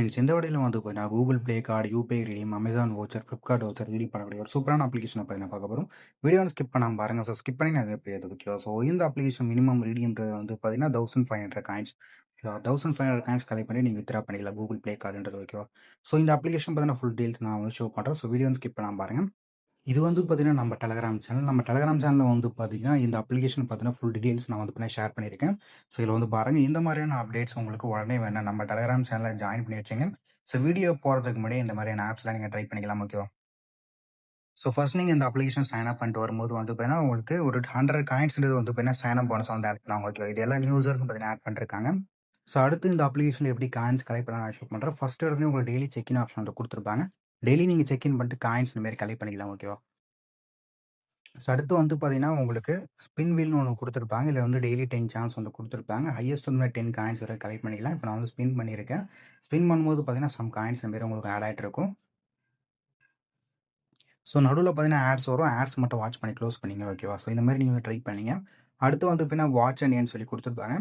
Friends இந்த வீடியோல வந்து பார்த்தீங்கன்னா Google play card, UPI redeem, Amazon voucher, Flipkart voucher redeem பண்ணக்கூடிய ஒரு சூப்பரான அப்ளிகேஷனை பத்தி நான் பார்க்க போறோம். வீடியோவை ஸ்கிப் பண்ணாம பாருங்க. ஸோ ஸ்கிப் பண்ணி அது எப்படி ஓகேவா? ஸோ இந்த அப்ளிகேஷன் மினிமம் ரீடீம்ன்றது வந்து பார்த்தீங்கன்னா 1500 காயின்ஸ். 1500 காயின்ஸ் கலெக்ட் பண்ணி நீங்கள் வித்ரா பண்ணிக்கலாம் கூகுள் ப்ளே கார்டுன்றது ஓகேவா? ஸோ இந்த அப்ளிகேஷன் பார்த்தீங்கன்னா ஃபுல் டீல்ஸ் நான் வந்து ஷோ பண்ணுறேன். ஸோ வீடியோ ஸ்கிப் பண்ணாம பாருங்க. இது வந்து பார்த்தீங்கன்னா நம்ம டெலகிராம் சேனல். நம்ம டெலகிராம் சேனலில் வந்து பார்த்தீங்கன்னா இந்த அப்ளிகேஷன் பார்த்தீங்கன்னா ஃபுல் டீடைல்ஸ் நான் வந்து பார்த்தீங்கன்னா ஷேர் பண்ணியிருக்கேன். ஸோ இதில் வந்து பாருங்கள், இந்த மாதிரியான அப்டேட்ஸ் உங்களுக்கு உடனே வேணும் நம்ம டெலகிராம் சேனலில் ஜாயின் பண்ணி வச்சுங்க. ஸோ வீடியோ போகிறதுக்கு முன்னாடி இந்த மாதிரியான ஆப்ஸ்லாம் நீங்கள் ட்ரை பண்ணிக்கலாம் ஓகேவா? ஸோ ஃபர்ஸ்ட் நீங்கள் இந்த அப்ளிகேஷன் சைன் அப் பண்ணிட்டு வரும்போது வந்து பார்த்தீங்கன்னா உங்களுக்கு ஒரு 100 காயின்ஸ்ன்றது வந்து பார்த்தீங்கன்னா சைன் அப் போனஸ் வந்து ஆட் பண்ணுவாங்க ஓகேவா? இது எல்லா யூசருக்கும் பார்த்தீங்கன்னா ஆட் பண்ணிருக்காங்க. ஸோ அடுத்து இந்த அப்ளிகேஷன் எப்படி காயின்ஸ் கலெக்ட் பண்ண நான் ஷோ பண்ணுறேன். ஃபர்ஸ்ட் இடத்துல உங்களுக்கு டெய்லி செக்இன் ஆப்ஷன் வந்து கொடுத்துருப்பாங்க. டெய்லி நீங்கள் செக்இன் பண்ணிட்டு காயின்ஸ் இந்த மாதிரி கலெக்ட் பண்ணிக்கலாம் ஓகேவா? ஸோ அடுத்து வந்து பார்த்தீங்கன்னா, உங்களுக்கு ஸ்பின் வீல்னு ஒண்ணு குடுத்துருப்பாங்க. இதுல வந்து டெய்லி 10 சான்ஸ் வந்து குடுத்துருப்பாங்க. ஹையஸ்ட் வந்து 10 காயின்ஸ் வரை கலெக்ட் பண்ணிக்கலாம். இப்ப நான் வந்து ஸ்பின் பண்ணியிருக்கேன். ஸ்பின் பண்ணும்போது பார்த்தீங்கன்னா, சம் காயின்ஸ் இந்த மாரி உங்களுக்கு ஆட் ஆயிட்டு இருக்கும். ஸோ நடுவுல பார்த்தீங்கன்னா, ஆட்ஸ் வரும். ஆட்ஸ் மட்டும் வாட்ச் பண்ணி க்ளோஸ் பண்ணிங்க ஓகேவா? ஸோ இந்த மாரி நீங்க ட்ரை பண்ணீங்க. அடுத்து வந்து பார்த்தீங்கன்னா, வாட்ச் அண்ட் ஏர்ன் சொல்லி குடுத்துருப்பாங்க.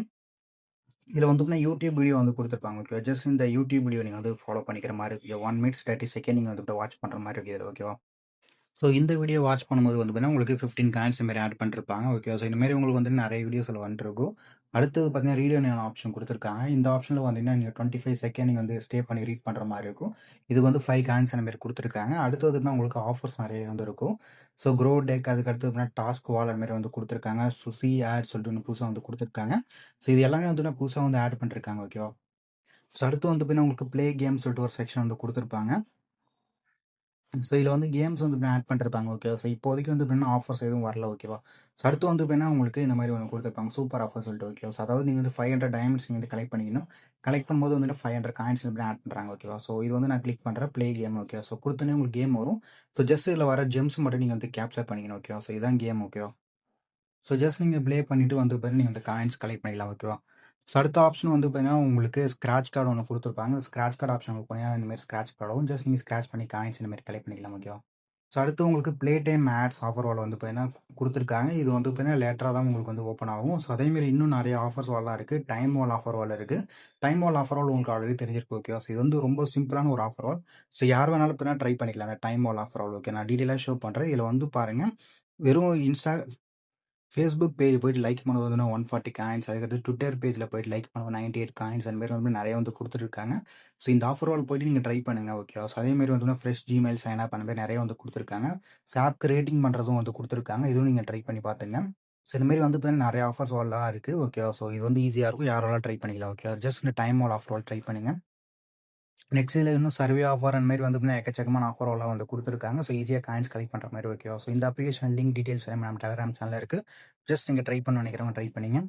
இதுல வந்து பார்த்தீங்கன்னா, யூடியூப் வீடியோ வந்து குடுத்துருப்பாங்க ஓகேவா? ஜஸ்ட் இந்த யூடியூப் வீடியோ நீங்க வந்து ஃபாலோ பண்ணிக்கிற மாரி இருக்கு. 1 மினிட்ஸ் 30 செகண்ட் நீங்க வந்து வாட்ச் பண்ற மாரி இருக்கு இதுல ஓகேவா? ஸோ இந்த வீடியோ வாட்ச் பண்ணும்போது வந்து பார்த்தீங்கன்னா, உங்களுக்கு 15 காயின்ஸ் இந்த மாரி ஆட் பண்ணிருப்பாங்க. ஓகே. ஸோ இந்த மாரி உங்களுக்கு வந்து நெறைய வீடியோஸ்ல வந்துருக்கும். அடுத்தது பார்த்தீங்கன்னா, ரீட் அண்ட் ஏர்ன் ஆப்ஷன் குடுத்துருக்காங்க. இந்த ஆப்ஷன்ல பார்த்தீங்கன்னா, நீங்க 25 செகண்ட் நீங்க வந்து ஸ்டே பண்ணி ரீட் பண்ற மாரி இருக்கும். இதுக்கு வந்து 5 காயின்ஸ் அந்த மாரி குடுத்துருக்காங்க. அடுத்து பார்த்தீங்கன்னா, உங்களுக்கு ஆஃபர்ஸ் நெறைய வந்து இருக்கும். ஸோ க்ரோ டெக் அதுக்கு அடுத்து பார்த்தீங்கன்னா, டாஸ்க் வால் அந்த மாரி வந்து குடுத்துருக்காங்க. சுசி ஆட் சொல்லிட்டு ஒண்ணு புதுசா வந்து குடுத்துருக்காங்க. ஸோ இது எல்லாமே வந்து புதுசா வந்து ஆட் பண்ணிருக்காங்க ஓகேவா? ஸோ அடுத்து வந்து பார்த்தீங்கன்னா, உங்களுக்கு ப்ளே கேம்ஸ் சொல்லிட்டு ஒரு செக்ஷன் வந்து குடுத்துருப்பாங்க. ஸோ இதில வந்து கேம்ஸ் வந்து ஆட் பண்ணிருப்பாங்க ஓகேவா? ஸோ இப்போதைக்கு வந்து எப்படின்னா ஆஃபர்ஸ் எதுவும் வரல ஓகேவா? ஸோ அடுத்து வந்து எப்படின்னா உங்களுக்கு இந்த மாதிரி ஒண்ணு குடுத்துருப்பாங்க. சூப்பர் ஆஃபர் சொல்லிட்டு ஓகேவா? ஸோ அதாவது நீங்க வந்து 500 டைமண்ட்ஸ் நீங்க வந்து கலெக்ட் பண்ணிக்கணும். கலெக்ட் பண்ணும்போது வந்துட்டு 500 காயின்ஸ் இப்படி ஆட் பண்றாங்க ஓகேவா? ஸோ இது வந்து நான் கிளிக் பண்றேன் ப்ளே கேம் ஓகேவா? ஸோ குடுத்தோனே உங்களுக்கு கேம் வரும். ஸோ ஜஸ்ட் இதில வர ஜெம்ஸ் மட்டும் நீங்க வந்து கேப்சர் பண்ணிக்கணும் ஓகேவா? ஸோ இதான் கேம் ஓகேவா? ஸோ ஜஸ்ட் நீங்க ப்ளே பண்ணிட்டு வந்து பாத்தீங்கன்னா, நீங்க அந்த காயின்ஸ் கலெக்ட் பண்ணிக்கலாம் ஓகேவா? ஸோ அடுத்த ஆப்ஷன் வந்து பார்த்தீங்கன்னா, உங்களுக்கு ஸ்க்ராட்ச் கார்டு ஒண்ணு குடுத்துருப்பாங்க. ஸ்க்ராட்ச் கார்டு ஆப்ஷன் கிளிக் பண்ணீங்கன்னா, இந்த மாரி ஸ்க்ராட்ச் கார்டு வரும். ஜஸ்ட் நீங்க ஸ்க்ராட்ச் பண்ணி காயின்ஸ் இந்த மாரி கலெக்ட் பண்ணிக்கலாம் ஓகேவா? ஸோ அடுத்து உங்களுக்கு play time ads offer wall வந்து பார்த்தீங்கன்னா குடுத்துருக்காங்க. இது வந்து பார்த்தீங்கன்னா லேட்டரா தான் உங்களுக்கு வந்து ஓப்பன் ஆகும். ஸோ அதேமாரி இன்னும் நெறைய ஆஃபர்ஸ் வால்லாம் இருக்கு. டைம் வால் ஆஃபர் வால் இருக்கு. டைம் வால் ஆஃபர் வால் உங்களுக்கு ஆல்ரெடி தெரிஞ்சிருக்கு ஓகேவா? ஸோ இது வந்து ரொம்ப சிம்பிளான ஒரு ஆஃபர் வால். ஸோ யார் வேணாலும் இப்ப ட்ரை பண்ணிக்கலாம். அந்த டைம் வால் ஆஃபர் வால் ஓகே. நான் டீட்டெயிலா ஷோ பண்றேன். இதுல வந்து பாருங்க. வெறும் Facebook பேஜ் போயிட்டு லைக் பண்ணது வந்து 140 காயின்ஸ். அதுக்கடுத்து ட்விட்டர் பேஜ்ல போயிட்டு லைக் பண்ணது 98 காயின்ஸ் அந்த மாரி வந்து நெறைய வந்து குடுத்துருக்காங்க. ஸோ இந்த ஆஃபர் வால் போயிட்டு நீங்க ட்ரை பண்ணுங்க ஓகேவா? ஸோ அதேமாரி வந்து ஃப்ரெஷ் ஜிமெயில் சைன் அப் அந்த மாரி நெறைய வந்து குடுத்துருக்காங்க. ஸோ ஆப்க்கு ரேட்டிங் பண்றதும் வந்து குடுத்துருக்காங்க. இதுவும் நீங்க ட்ரை பண்ணி பாத்துங்க. ஸோ இந்த மாரி வந்து பார்த்தீங்கன்னா நெறைய ஆஃபர்ஸ் வால்லாம் இருக்கு ஓகேவா? ஸோ இது வந்து ஈஸியா இருக்கும். யார் வேணாலும் ட்ரை பண்ணிக்கலாம் ஓகேவா? ஜஸ்ட் இந்த டைம் வால் ஆஃபர் வால் ட்ரை பண்ணுங்க. நெக்ஸ்ட் இதுல இன்னும் சர்வே ஆஃபர் அந்த மாரி வந்து பார்த்தீங்கன்னா, எக்கச்சக்கமான ஆஃபர் எல்லாம் வந்து குடுத்துருக்காங்க. ஸோ ஈஸியா காயின்ஸ் கலெக்ட் பண்ற மாரி ஓகேவா? ஸோ இந்த அப்ளிகேஷன் லிங்க் டீடைல்ஸ் எல்லாமே நம்ம டெலகிராம் சேனல்ல இருக்கு. ஜஸ்ட் நீங்க ட்ரை பண்ண நினைக்கிறவங்க ட்ரை பண்ணீங்க.